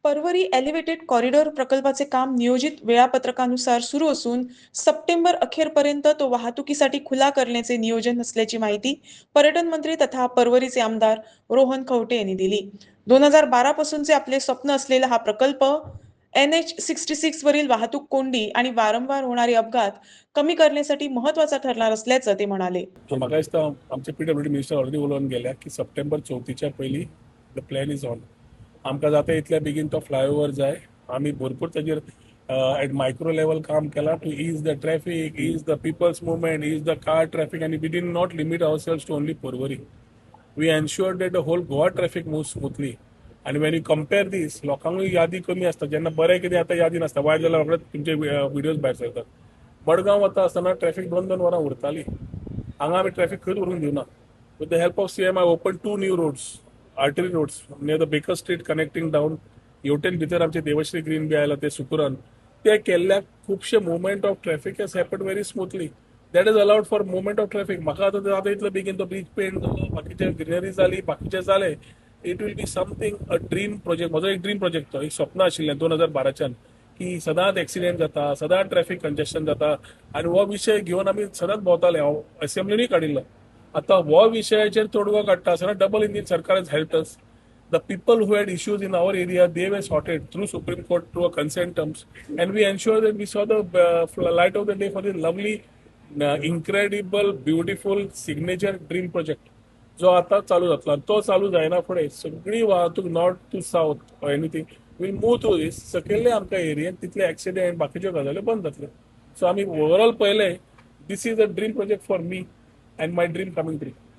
Porvorim elevated corridor प्रकल्पाचे काम नियोजित वेळापत्रकानुसार सुरू असून सप्टेंबर अखेरपर्यंत तो वाहतुकीसाठी खुला करण्याचे नियोजन असल्याची माहिती पर्यटन मंत्री तथा परवरीचे आमदार रोहन खवटे यांनी दिली. 2012 पासूनचे आपले स्वप्न असलेला हा प्रकल्प NH-66 वरील वाहतूक कोंडी आणि वारंवार होणारे अपघात कमी करण्यासाठी महत्त्वाचा ठरणार असल्याचं ते म्हणाले. म्हाका दिसता आमचे PWD मिनिस्टर ऑलरेडी उलोवन गेल्या की सप्टेंबर 34च्या पयलीं द प्लॅन इज ऑन. आमकां जाता इतल्या बेगीन तो फ्लायओव्हर जाय. आमी भरपूर ताजेर एट मायक्रो लेवल काम केलां to ease the traffic, ease the people's movement, ease the car traffic, आनी we did not limit ourselves to only Porvorim. We ensure that the whole Goa traffic move smoothly. आनी when you compare this, लोकांकूय यादी कमी आसता. जेन्ना बरें कितें आता यादी नासता, वायट जाल्यार रोखडेच तुमचे व्हिडियोज भायर सरतात. मडगांव वता आसतना ट्रॅफिक 2-2 वरां उरताली. हांगा आमी ट्रॅफिक खंयच उरूंक दिवना. With the help of CM I open 2 new roads, artery roads near the Baker Street connecting down. हेवटेन भितर आमचे देवश्री ग्रीन बी आयला ते सुकुरान. ते केल्ल्याक खुबशे movement of traffic has happen very smoothly. That is allowed for movement of traffic. म्हाका आतां इतलो बेगीन तो ब्रिज पेंट जालो, बाकीचे ग्रिनरी जाली, बाकीचे जाले. It will be something a dream project. म्हजो एक ड्रीम प्रोजेक्ट तो, एक स्वप्न आशिल्लें 2012च्यान की सदांच एक्सिडेंट जाता, सदांच ट्रॅफिक कंजेशन जाता. आनी हो विशय घेवन आमी सदांच भोंवताले. हांव असेंब्लीनूय काडिल्लो. आतां हो विशयाचेर तोडगो काडटा आसतना डबल इंजीन सरकार has helped us. The people who had issues in our area, they were sorted through Supreme Court through a consent terms, and we ensured that we saw the light of the day for this lovely, incredible, beautiful signature dream project. जो आता चालू जातलो, तो चालू जायना फुडें सगळी वाहतूक north to south anything will move through this. सकयल्ले आमकां एरियेन तितले एक्सिडेंट बाकीच्यो गजाल्यो बंद जातल्यो. सो आमी ओवरऑल पळयलें, this is a dream project for me and my dream coming true.